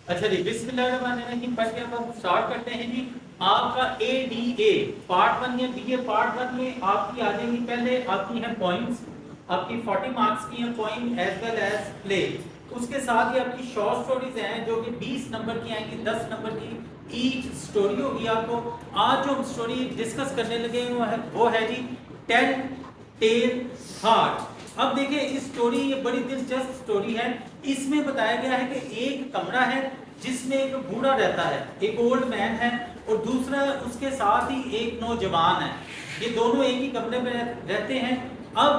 اچھا جی، بسم اللہ الرحمن الرحیم پڑھ کے ہم سٹارٹ کرتے ہیں جی. آپ کا اے ڈی اے پارٹ 1 یا بی اے پارٹ 1 میں آپ کی آ جائیں گی. پہلے آپ کی ہیں پوائنٹس، آپ کی 40 مارکس کی ہیں پوائنٹ ایز ویل ایز پلے. اس کے ساتھ ہی آپ کی شارٹ سٹوریز ہیں جو کہ 20 نمبر کی آئیں گی، 10 نمبر کی ایچ سٹوری ہوگی. آپ کو آج جو ہم سٹوری ڈسکس کرنے لگے ہیں وہ ہے جی ٹیل ٹیل ہارٹ. اب دیکھیں اس سٹوری، یہ بڑی دلچسپ سٹوری ہے. اس میں بتایا گیا ہے کہ ایک کمرہ ہے جس میں ایک بوڑھا رہتا ہے، ایک اولڈ مین ہے، اور دوسرا اس کے ساتھ ہی ایک نوجوان ہے. یہ دونوں ایک ہی کمرے میں رہتے ہیں. اب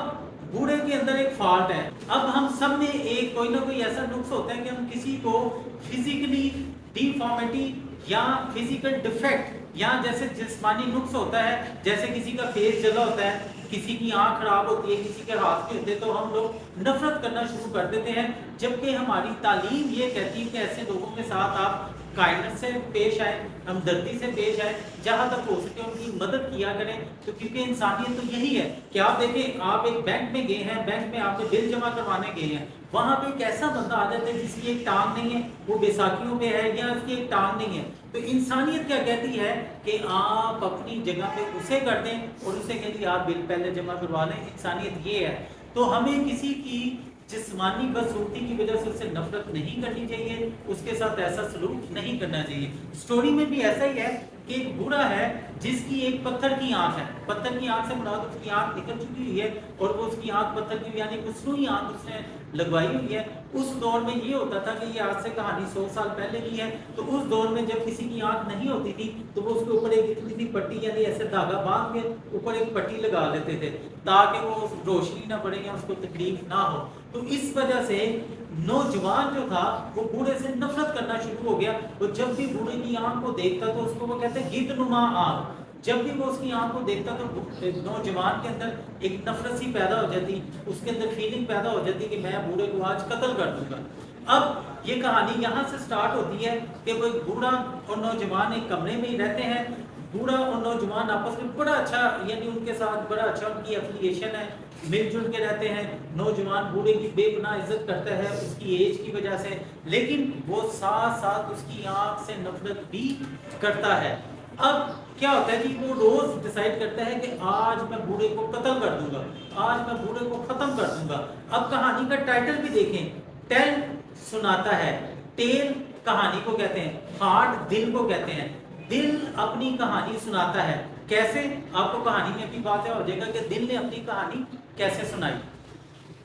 بوڑھے کے اندر ایک فالٹ ہے. اب ہم سب میں ایک کوئی نہ کوئی ایسا نقص ہوتا ہے کہ ہم کسی کو فزیکلی ڈیفارمیٹی یا فزیکل ڈیفیکٹ یا جیسے جسمانی نقص ہوتا ہے، جیسے کسی کا فیس جلا ہوتا ہے، کسی کی آنکھ خراب ہوتی ہے، کسی کے ہاتھ کے ہوتے ہیں، تو ہم لوگ نفرت کرنا شروع کر دیتے ہیں. جبکہ ہماری تعلیم یہ کہتی ہے کہ ایسے لوگوں کے ساتھ آپ کائنڈنس سے پیش آئیں، ہمدردی سے پیش آئیں، جہاں تک ہو سکے ان کی مدد کیا کریں. تو کیونکہ انسانیت تو یہی ہے کہ آپ دیکھیں، آپ ایک بینک میں گئے ہیں، بینک میں آپ نے بل جمع کروانے گئے ہیں، وہاں پہ ایک ایسا بندہ آ جاتا ہے جس کی ایک ٹانگ نہیں ہے، وہ بیساکھیوں پہ ہے، یا اس کی ایک ٹانگ نہیں ہے. تو انسانیت کیا کہتی ہے کہ آپ اپنی جگہ پہ اسے کر دیں اور اسے کہتی ہے آپ بل پہلے جمع کروا لیں. انسانیت یہ ہے. تو ہمیں کسی کی جسمانی بدسلوکی کی وجہ سے اس سے نفرت نہیں کرنی چاہیے، اس کے ساتھ ایسا سلوک نہیں کرنا چاہیے. سٹوری میں بھی ایسا ہی ہے کہ ایک بوڑھا ہے جس کی ایک پتھر کی آنکھ ہے. پتھر کی آنکھ سے مراد اس کی آنکھ نکل چکی ہوئی ہے، اور وہ اس کی آنکھ پتھر کی یعنی مصنوعی آنکھ اس نے لگوائی ہوئی ہے. اس دور میں یہ ہوتا تھا کہ یہ آج سے کہانی 100 سال پہلے کی ہے. تو اس دور میں جب کسی کی آنکھ نہیں ہوتی تھی تو وہ اس کے اوپر ایک اتنی سی پٹی یعنی ایسے دھاگا باندھ کے اوپر ایک پٹی لگا لیتے تھے تاکہ وہ روشنی نہ پڑے یا اس کو تکلیف نہ ہو. تو اس وجہ سے نوجوان جو تھا وہ بوڑھے سے نفرت کرنا شروع ہو گیا. وہ جب بھی بوڑھے کی آنکھ کو دیکھتا تو اس کو وہ کہتے ہیں گدھ نما آنکھ. جب بھی وہ اس کی آنکھ کو دیکھتا تو نوجوان کے اندر ایک نفرت سی پیدا ہو جاتی، اس کے اندر فیلنگ پیدا ہو جاتی کہ میں بوڑھے کو آج قتل کر دوں گا. اب یہ کہانی یہاں سے سٹارٹ ہوتی ہے کہ وہ ایک بوڑھا اور نوجوان ایک کمرے میں ہی رہتے ہیں. بوڑھا اور نوجوان آپس میں بڑا اچھا، یعنی ان کے ساتھ بڑا اچھا ان کی ایفیلیشن ہے، مل جل کے رہتے ہیں. نوجوان بوڑھے کی بے گناہ عزت کرتا ہے اس کی ایج کی وجہ سے، لیکن وہ ساتھ ساتھ اس کی آنکھ سے نفرت بھی کرتا ہے. اب کیا ہوتا ہے جی، وہ روز ڈیسائیڈ کرتا ہے کہ آج میں بوڑھے کو قتل کر دوں گا، آج میں بوڑھے کو ختم کر دوں گا. اب کہانی کا ٹائٹل بھی دیکھیں، ٹیل سناتا ہے، ٹیل کہانی کو کہتے ہیں، ہارٹ دل کو کہتے ہیں. دل اپنی کہانی سناتا ہے. کیسے؟ آپ کو کہانی میں بھی واضح ہو جائے گا کہ دل نے اپنی کہانی کیسے سنائی.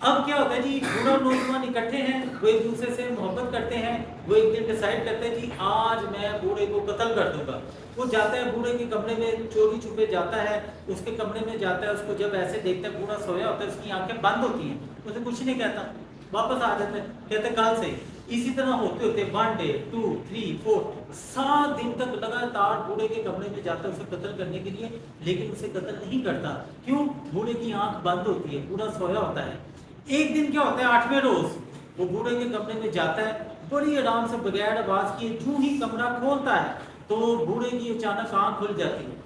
اب کیا ہوتا ہے جی، بوڑھا اور نوجوان اکٹھے ہیں، وہ ایک دوسرے سے محبت کرتے ہیں. وہ ایک دن ڈیسائیڈ کرتے ہیں جی آج میں بوڑھے کو قتل کر دوں گا. وہ جاتا ہے بوڑھے کے کمرے میں، چوری چھپے جاتا ہے اس کے کمرے میں جاتا ہے. اس کو جب ایسے دیکھتا ہے بوڑھا سویا ہوتا ہے، اس کی آنکھیں بند ہوتی ہیں، اسے کچھ نہیں کہتا، واپس آ جاتا ہے، کہتے ہیں کل سے. اسی طرح ہوتے ہوتے 1 ڈے 2 3 4 7 دن تک لگاتار بوڑھے کے کمرے میں جاتا ہے اسے قتل کرنے کے لیے، لیکن اسے قتل نہیں کرتا. کیوں؟ بوڑھے کی آنکھ بند ہوتی ہے، بوڑھا سویا ہوتا ہے. ایک دن کیا ہوتا ہے، 8ویں روز وہ بوڑھے کے کمرے میں جاتا ہے، بڑی آرام سے بغیر آواز کیے جو ہی کمرہ کھولتا ہے تو بوڑھے کی اچانک آنکھ کھل جاتی ہے.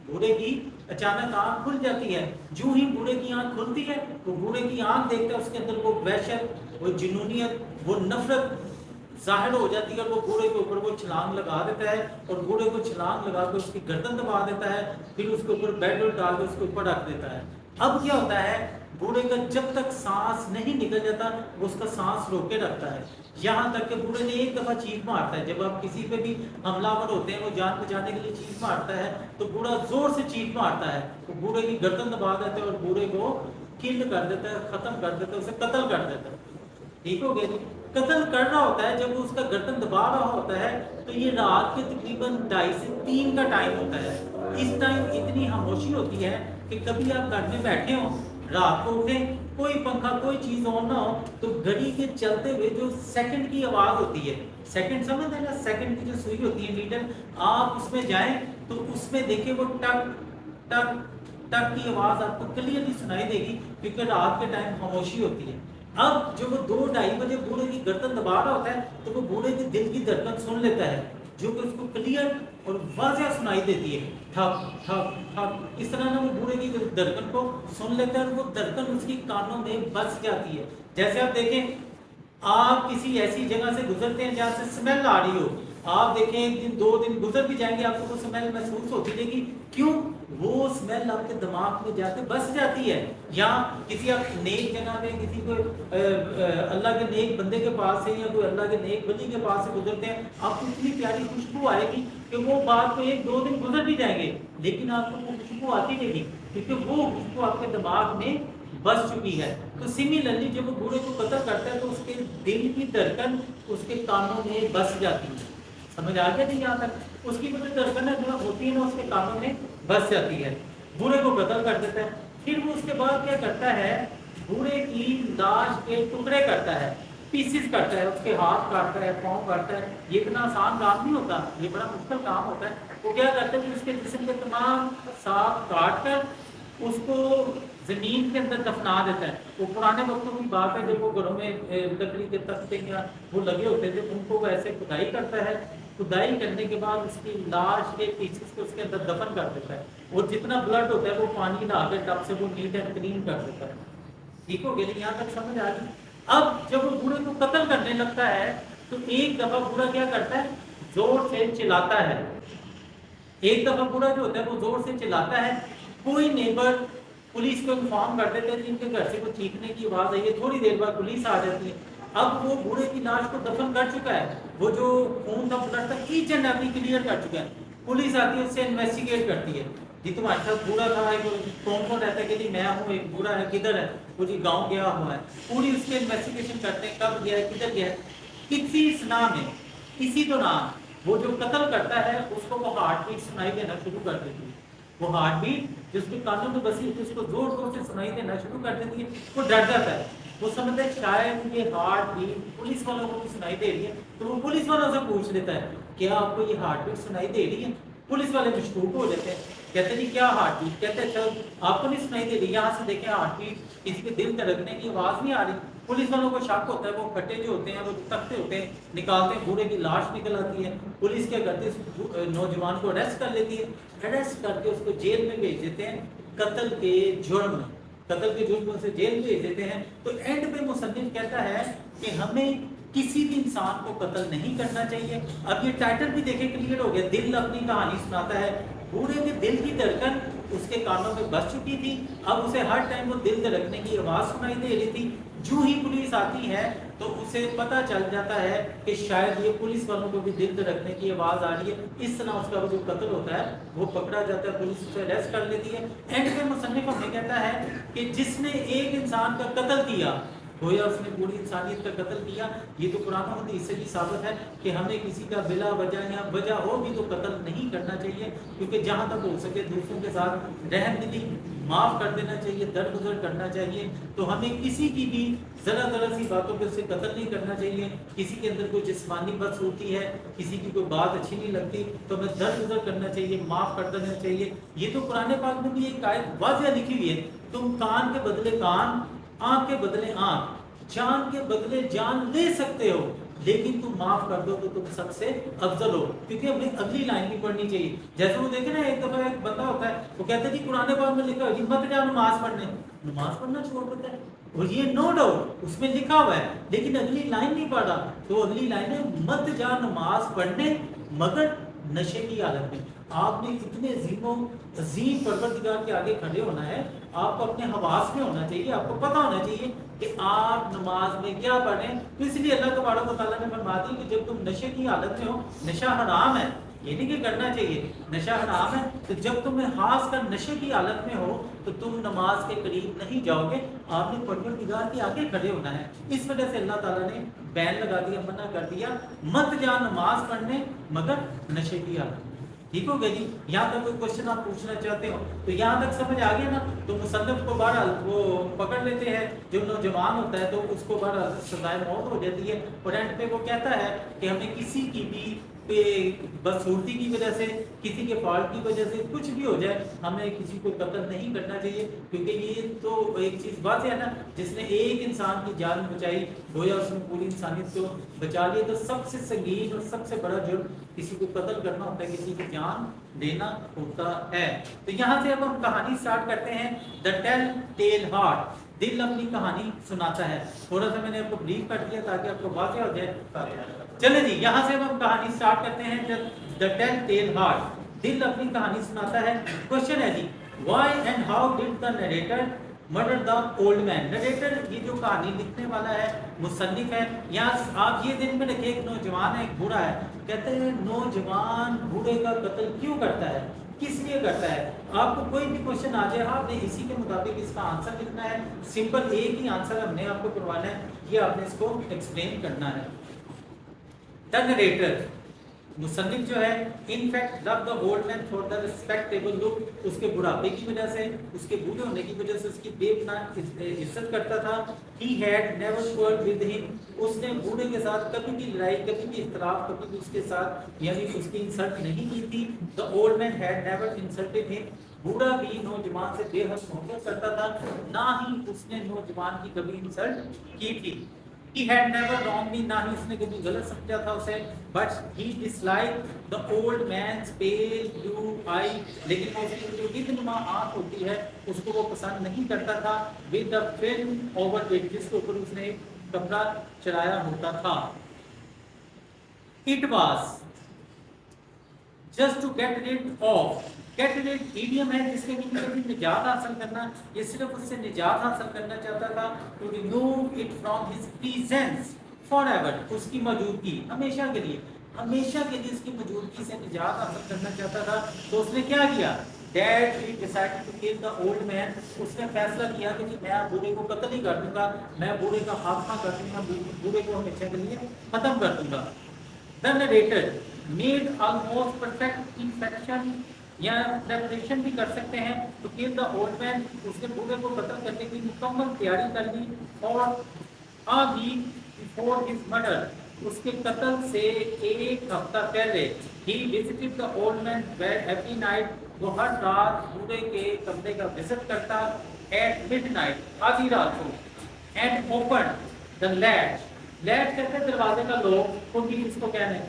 بوڑھے کی اچانک آنکھ کھل جاتی ہے. جو ہی بوڑھے کی آنکھ کھلتی ہے تو بوڑھے کی آنکھ دیکھتا ہے، اس کے اندر وہ وحشت، وہ جنونیت، وہ نفرت ظاہر ہو جاتی ہے. اور وہ بوڑھے کے اوپر وہ چھلانگ لگا دیتا ہے، اور بوڑھے کو چھلانگ لگا کے اس کی گردن دبا دیتا ہے. پھر اس کے اوپر بیڈ ڈال کے اس کے اوپر رکھ دیتا ہے. اب کیا ہوتا ہے، بوڑھے کا جب تک سانس نہیں نکل جاتا وہ اس کا سانس روکے رکھتا ہے، یہاں تک کہ بوڑھے نے ایک دفعہ چیخ مارتا ہے. جب آپ کسی پہ بھی حملہ آور ہوتے ہیں، وہ جان بچانے کے لیے چیخ مارتا ہے تو بوڑھا زور سے چیخ مارتا ہے. وہ بوڑھے کی گردن دبا دیتا ہے اور بوڑھے کو کل کر دیتا ہے، ختم کر دیتا ہے، اسے قتل کر دیتا ہے. ٹھیک ہو گیا جی. قتل کر رہا ہوتا ہے، جب وہ اس کا گردن دبا رہا ہوتا ہے تو یہ رات کے تقریباً 2:30 سے 3 کا ٹائم ہوتا ہے. اس ٹائم اتنی خاموشی ہوتی ہے کہ کبھی آپ گھر میں بیٹھے ہوں، رات کو اٹھیں، کوئی پنکھا کوئی چیز آن نہ ہو تو گھڑی کے چلتے ہوئے جو سیکنڈ کی آواز ہوتی ہے، سیکنڈ سمجھ ہیں نا، سیکنڈ کی جو سوئی ہوتی ہے میٹر، آپ اس میں جائیں تو اس میں دیکھیں وہ ٹک ٹک ٹک کی آواز آپ کو کلیئرلی سنائی دے گی، کیونکہ رات کے ٹائم خاموشی ہوتی ہے. اب جب وہ 2-2:30 بجے بوڑھے کی گردن دبا رہا ہوتا ہے تو وہ بوڑھے کے دل کی دھڑکن سن لیتا ہے، جو کہ اس کو کلیئر اور واضح سنائی دیتی ہے، ٹھک ٹھک ٹھک. اس طرح نا وہ بوڑھے کی دھڑکن کو سن لیتا ہے اور وہ دھڑکن اس کی کانوں میں بس جاتی ہے. جیسے آپ دیکھیں آپ کسی ایسی جگہ سے گزرتے ہیں جہاں سے اسمیل آ رہی ہو، آپ دیکھیں ایک دن دو دن گزر بھی جائیں گے آپ کو وہ اسمیل محسوس ہوتی رہے گی، کیوں؟ وہ اسمیل آپ کے دماغ میں جاتے بس جاتی ہے. یا کسی آپ نیک جگہ میں کسی کو اللہ کے نیک بندے کے پاس سے یا کوئی اللہ کے نیک ولی کے پاس سے گزرتے ہیں، آپ کو اتنی پیاری خوشبو آئے گی کہ وہ بات کو ایک دو دن گزر بھی جائیں گے لیکن آپ کو وہ خوشبو آتی رہے گی کیونکہ وہ خوشبو آپ کے دماغ میں بس چکی ہے. تو سملرلی جب وہ بوڑھے کو قتل کرتا ہے تو اس کے دل کی دھڑکن اس کے کانوں میں بس جاتی ہے. سمجھ آ گیا تھی یہاں تک؟ اس کی جو دھڑکنیں جو ہوتی ہیں نا اس کے کانوں میں بس جاتی ہے. بوڑھے کو قتل کر دیتا ہے. پھر وہ اس کے بعد کیا کرتا ہے؟ بوڑھے کی لاش کے ٹکڑے کرتا ہے، پیسز کرتا ہے، اس کے ہاتھ کاٹتا ہے، پاؤں کاٹتا ہے. یہ اتنا آسان کام نہیں ہوتا، یہ بڑا مشکل کام ہوتا ہے. وہ کیا کرتا ہے کہ اس کے جسم کے تمام ساتھ کاٹ کر اس کو زمین کے اندر دفنا دیتا ہے. وہ پرانے وقتوں کی بات ہے جب وہ گھروں میں لکڑی کے تختے یا وہ لگے ہوتے تھے، ان کو وہ ایسے کھدائی کرتا ہے. کھدائی کرنے کے بعد اس کی لاش کے پیسز کو اس کے اندر دفن کر دیتا ہے اور جتنا بلڈ ہوتا ہے وہ پانی لا کے ٹب سے وہ نیٹ اینڈ کلین کر دیتا ہے. ٹھیک ہو گیا؟ یہاں تک سمجھ آ گئی؟ اب جب وہ بوڑھے کو قتل کرنے لگتا ہے تو ایک دفعہ بوڑھا کیا کرتا ہے؟ زور سے چلاتا ہے. ایک دفعہ بوڑھا جو ہوتا ہے وہ زور سے چلاتا ہے. کوئی نیبر پولیس کو انفارم کر دیتے ہیں جن کے گھر سے وہ چیخنے کی آواز آئی ہے. تھوڑی دیر بعد پولیس آ جاتی ہے. اب وہ بوڑھے کی لاش کو دفن کر چکا ہے، وہ جو خون تھا بلڈ تھا ایچ اینڈ ایوری کلیئر کر چکا ہے. پولیس آتی ہے، اس سے انویسٹیگیٹ کرتی ہے. جی تمہارے ساتھ بوڑھا تھا، کون کون رہتا ہے کہ جی میں ہوں، ایک بوڑھا ہے، کدھر ہے؟ وہ جی گاؤں گیا ہوا ہے. پوری اس کے انویسٹیگیشن کرتے ہیں، کب گیا ہے، کدھر گیا ہے. کسی سنا میں اسی دوران وہ جو قتل کرتا ہے اس کو وہ ہارٹ بیٹ سنائی دینا شروع کر دیتی ہے. وہ ہارٹ بیٹ جس کے کانوں میں بسی ہوتی ہے اس کو زور زور سے سنائی دینا شروع کر دیتی ہے. وہ ڈر جاتا ہے، وہ سمجھتا ہے شاید یہ ہارٹ بیٹ پولیس والوں کو بھی سنائی دے رہی ہے. تو وہ پولیس والوں سے پوچھ لیتا ہے کیا آپ کو یہ ہارٹ بیٹ سنائی دے رہی ہے؟ پولیس والے مشکوک ہو جاتے ہیں، کہتے ہیں جی کیا ہارٹ بیٹ؟ کہتے ہیں اچھا آپ کو نہیں سنائی دے رہی، یہاں سے دیکھیں ہارٹ بیٹ، کسی کے دل دھڑکنے کی آواز نہیں آ رہی. پولیس والوں کو شک ہوتا ہے. وہ کھٹے جو ہوتے ہیں وہ تختے ہوتے ہیں نکالتے ہیں، بوڑھے کی لاش نکل آتی ہے. پولیس کیا کرتی ہے؟ اس نوجوان کو اریسٹ کر لیتی ہے. اریسٹ کر کے اس کو جیل میں بھیج دیتے ہیں قتل کے جرم میں. قتل کے جرم سے جیل بھیج دیتے ہیں. تو اینڈ پہ مصنف کہتا ہے کہ ہمیں کسی بھی انسان کو قتل نہیں کرنا چاہیے. اب یہ ٹائٹل بھی دیکھیں کلیئر ہو گیا، دل اپنی کہانی سناتا ہے. بوڑھے کے دل کی دھڑکن اس کے کانوں میں بس چکی تھی. اب اسے ہر ٹائم وہ دل دھڑکنے کی آواز سنائی دے رہی تھی. جو ہی پولیس آتی ہے تو اسے پتہ چل جاتا ہے کہ شاید یہ پولیس والوں کو بھی دل دھڑکنے کی آواز آ رہی ہے. اس طرح اس کا وہ جو قتل ہوتا ہے وہ پکڑا جاتا ہے، پولیس اسے اریسٹ کر لیتی ہے. اینڈ پہ مصنف ہمیں کہتا ہے کہ جس نے ایک انسان کا قتل کیا گویا اس نے پوری انسانیت کا قتل کیا. یہ تو قرآن و حدیث سے بھی ثابت ہے کہ ہمیں کسی کا بلا وجہ یا وجہ ہو بھی تو قتل نہیں کرنا چاہیے، کیونکہ جہاں تک ہو سکے دوسروں کے ساتھ رحم دلی معاف کر دینا چاہیے، درگزر کرنا چاہیے. تو ہمیں کسی کی بھی ذرا سی باتوں پہ اسے قتل نہیں کرنا چاہیے. کسی کے اندر کوئی جسمانی بدسلوکی ہے، کسی کی کوئی بات اچھی نہیں لگتی تو ہمیں درگزر کرنا چاہیے، معاف کر دینا چاہیے. یہ تو قرآن پاک میں بھی ایک آیت واضح لکھی ہوئی ہے، تم کان کے بدلے کان، آنکھ کے بدلے آنکھ، جان کے بدلے جان لے سکتے ہو، لیکن تم معاف کر دو تو تم سب سے افضل ہو. کیونکہ ہمیں اگلی لائن بھی پڑھنی چاہیے. جیسے وہ دیکھیں نا، ایک دفعہ ایک بندہ ہوتا ہے وہ کہتا ہے جی قرآن پاک میں لکھا ہے جی مت جا نماز پڑھنے، نماز پڑھنا چھوڑ دیتا ہے. اور یہ نو ڈاؤٹ اس میں لکھا ہوا ہے، لیکن اگلی لائن نہیں پڑھا. تو اگلی لائن ہے مت جا نماز پڑھنے مگر نشے کی حالت میں. آپ نے اتنے عظیم پروردگار کے آگے کھڑے ہونا ہے، آپ کو اپنے حواس میں ہونا چاہیے، آپ کو پتہ ہونا چاہیے کہ آپ نماز میں کیا پڑھیں. تو اس لیے اللہ تبارک و تعالیٰ نے فرما دی کہ جب تم نشے کی حالت میں ہو، نشہ حرام ہے، یہ نہیں کہ کرنا چاہیے، نشہ حرام ہے، تو جب تمہیں خاص کر نشے کی حالت میں ہو تو تم نماز کے قریب نہیں جاؤ گے. آپ نے پروردگار کے آگے کھڑے ہونا ہے. اس وجہ سے اللہ تعالیٰ نے بین لگا دیا، منع کر دیا، مت جا نماز پڑھنے مگر نشے کی حالت میں. ٹھیک ہو گیا جی؟ یہاں تک کوئی کوشچن آپ پوچھنا چاہتے ہو تو یہاں تک سمجھ آ گیا نا؟ تو مصنف کو بہرحال وہ پکڑ لیتے ہیں، جو نوجوان ہوتا ہے تو اس کو بہرحال سزائے موت ہو جاتی ہے. اور اینڈ پہ وہ کہتا ہے کہ ہمیں کسی کی بھی بدصورتی کی وجہ سے، کسی کے فالٹ کی وجہ سے کچھ بھی ہو جائے، ہمیں کسی کو قتل نہیں کرنا چاہیے. کیونکہ یہ تو ایک چیز واضح ہے نا، جس نے ایک انسان کی جان بچائی گویا اس نے پوری انسانیت کو بچا لیا. تو سب سے سنگین اور سب سے بڑا جرم کسی کو قتل کرنا ہوتا ہے، کسی کی جان لینا ہوتا ہے. تو یہاں سے اب ہم کہانی سٹارٹ کرتے ہیں، دا ٹیل ٹیل ہارٹ. دل اپنی کہانی سناتا ہے. تھوڑا سا میں نے آپ کو بریف کر دیا تاکہ آپ کو واضح ہو جائے. چلے جی یہاں سے ہم کہانی سٹارٹ کرتے ہیں. The Telltale Heart. دل اپنی کہانی سناتا ہے. کوشچن ہے جی why and how did the narrator murder the old man. Narrator یہ جو کہانی لکھنے والا ہے مصنف ہے. یہاں آپ یہ ذہن میں رکھیں ایک نوجوان ہے ایک بوڑھا ہے. کہتے ہیں نوجوان بوڑھے کا قتل کیوں کرتا ہے, کس لیے کرتا ہے. آپ کو کوئی بھی کوشچن آ جائے آپ نے اسی کے مطابق اس کا آنسر لکھنا ہے. سمپل ایک ہی آنسر ہم نے آپ کو کروانا ہے, یہ آپ نے اس کو ایکسپلین کرنا ہے. The narrator مصنف جو ہے in fact loved the old man for the respectable look. اس کے بڑھاپے کی وجہ سے, اس کے بوڑھے ہونے کی وجہ سے اس کی بے پناہ عزت کرتا تھا. He had never quarreled with him. اس نے بوڑھے کے ساتھ کبھی بھی لڑائی, کبھی بھی اختلاف, کبھی بھی اس کے ساتھ یعنی اس کی انسلٹ نہیں کی تھی. The old man had never insulted him. بوڑھا بھی نوجوان سے بے حد محبت کرتا تھا, نہ ہی اس نے نوجوان کی کبھی انسلٹ کی تھی. He had never wronged me. نہ ہی اس نے کبھی غلط سمجھا تھا اسے. But he disliked the old man's pale blue eye. لیکن اس کی جو گدنما آنکھ ہوتی ہے اس کو وہ پسند نہیں کرتا تھا. With the film over it, جس کے اوپر اس نے ایک کپڑا چڑھایا ہوتا تھا. It was just to get rid of. Get rid idiom ہے جس کے مطلب نجات حاصل کرنا. یہ صرف اس سے نجات حاصل کرنا چاہتا تھا. To remove it from his presence forever. اس کی موجودگی ہمیشہ کے لیے, ہمیشہ کے لیے اس کی موجودگی سے نجات حاصل کرنا چاہتا تھا. تو اس نے کیا کیا؟ That he decided to kill the old man. اس نے فیصلہ کیا کہ میں بوڑھے کو قتل ہی کر دوں گا, میں بوڑھے کا خاتمہ کر دوں گا, بوڑھے کو ہمیشہ کے لیے ختم کر دوں گا. The narrator made almost perfect infection یا پریپریشن بھی کر سکتے ہیں. تو kill the old man, اس نے بوڑھے کو قتل کرنے کی مکمل تیاری کر لی. اور a week before his murder, اس کے قتل سے ایک ہفتہ پہلے he visited the old man every night. وہ ہر رات بوڑھے کے کمرے کا وزٹ کرتا at midnight, آدھی رات کو. and opened the latch. latch کہتے ہیں دروازے کا لوک, تو بھی اس کو کہنے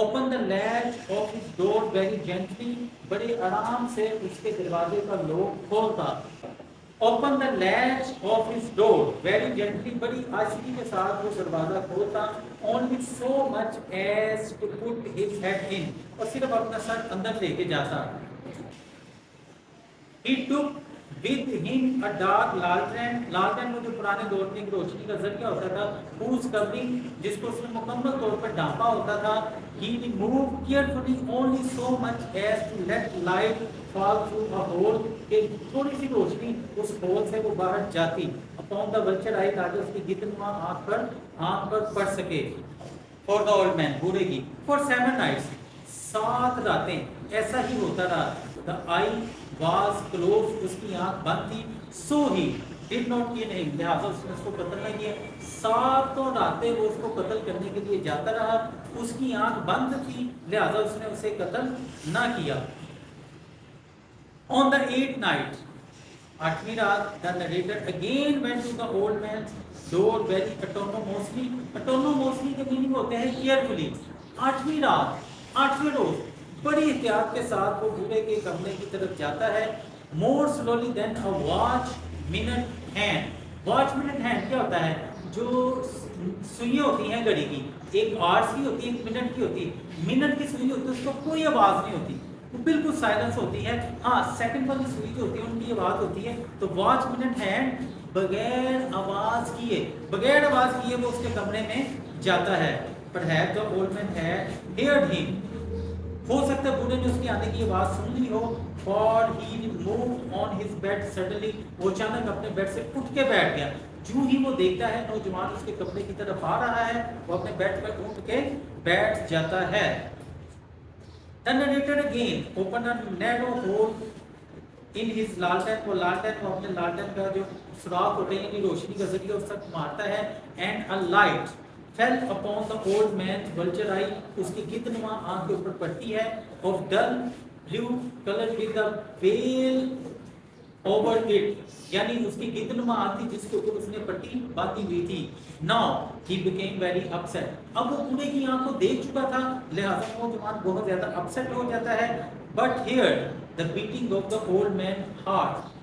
open the latch of his door very gently. بڑے آرام سے اس کے دروازے کا لوک کھولتا. open the latch of his door very gently. بڑی آہستگی کے ساتھ وہ دروازہ کھولتا. only so much as to put his head in. اور صرف اپنا سر اندر لے کے جاتا. he took with him a dark lantern. lantern وہ جو پرانے دور میں ایک روشنی کا ذریعہ ہوتا تھا, whose covering, جس کو اس نے مکمل طور پر ڈھانپا ہوتا تھا. he removed carefully only so much as to let light fall through a hole. کہ تھوڑی سی روشنی اس ہول سے وہ باہر جاتی. upon the vulture eye, تاکہ اس کی گدنما آنکھ پر پڑ سکے. for the old man, بوڑھے کی. for 7 nights, 7 راتیں ایسا ہی ہوتا رہا. the eye was closed, اس کی آنکھ بند تھی. so he did not kill him, لہٰذا اس نے اس کو قتل نہ کیا. 7 راتیں وہ اس کو قتل کرنے کے لیے جاتا رہا. اس کی آنکھ بند تھی, لہٰذا اس نے اسے قتل نہ کیا. on the 8th night, 8ویں رات, the narrator again went to the old man's door very autonomously. autonomously کے میننگ ہوتے ہیں carefully. 8ویں رات, 8ویں روز بڑی احتیاط کے ساتھ وہ بوڑھے کے کمرے کی طرف جاتا ہے. more slowly than a watch minute hand. watch minute hand کیا ہوتا ہے؟ جو سوئیاں ہوتی ہیں گھڑی کی, ایک آرس کی ہوتی ہے, ایک منٹ کی ہوتی ہے. منٹ کی سوئی ہوتی ہے, اس کو کوئی آواز نہیں ہوتی, وہ بالکل سائلنس ہوتی ہے. ہاں سیکنڈ والی سوئی جو ہوتی ہے ان کی آواز ہوتی ہے. تو واچ منٹ ہینڈ بغیر آواز کیے وہ اس کے کمرے میں جاتا ہے. Perhaps the old man had heard him. ہو سکتا ہے بوڑھے نے اس کی آنے کی آواز سن لی ہو. For he moved on his bed suddenly. وہ اچانک اپنے بیڈ سے اٹھ کے بیٹھ گیا. جو ہی وہ دیکھتا ہے نوجوان اس کے کمرے کی طرف آ رہا ہے, وہ اپنے بیڈ پر اٹھ کے بیٹھ جاتا ہے. The narrator again opened a narrow hole in his lantern. وہ لانٹرن, وہ اپنے لانٹرن کا جو سوراخ ہوتے ہیں یعنی روشنی کا ذریعہ اس تک مارتا ہے. And a light fell upon the old man's vulture eye. اس کی گدنما آنکھ کے اوپر پڑتی ہے. Of dull blue color with a veil over it. یعنی اس کی گدنما آنکھ تھی جس کے اوپر اس نے پٹی باندھی ہوئی تھی. Now he became very upset. اب وہ بوڑھے کی آنکھ کو دیکھ چکا تھا, لہٰذا وہ جوان بہت زیادہ upset ہو جاتا ہے. But here the beating of the old man's heart.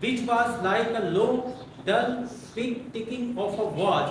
which was like a low dull quick ticking of a watch,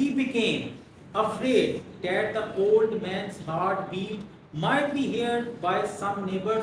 he became afraid that the old man's heartbeat might be heard by some neighbors,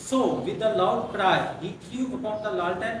So with a loud cry he threw upon the lantern,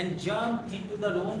and jumped into the room,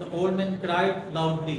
The old man cried loudly,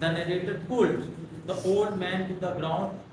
The narrator pulled the old man to the ground,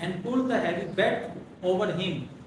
and pulled the heavy bed over him,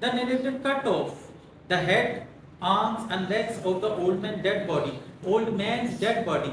The narrator cut off the head, arms and legs of the old man dead body, old man's dead body,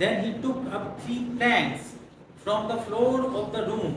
Then he took up 3 planks from the floor of the room,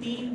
3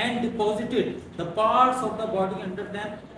And deposited the parts of the body under them,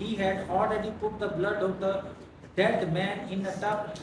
He had already put the blood of the dead man in a tub,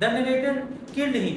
The narrator killed him,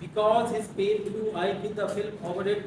because his pale blue eye with the film over it,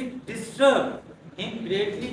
it disturbed him greatly,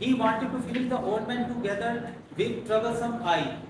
He wanted to finish the old man together with troublesome eye,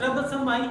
troublesome eye,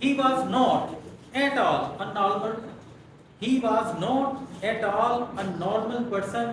He was not at all a normal, he was not at all a normal person,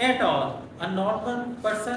at all a normal person,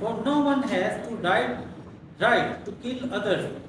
for no one has to right to kill others,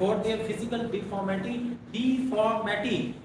for their physical deformity,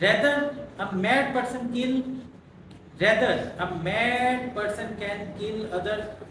rather a mad can kill other,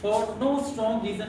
for no strong reason,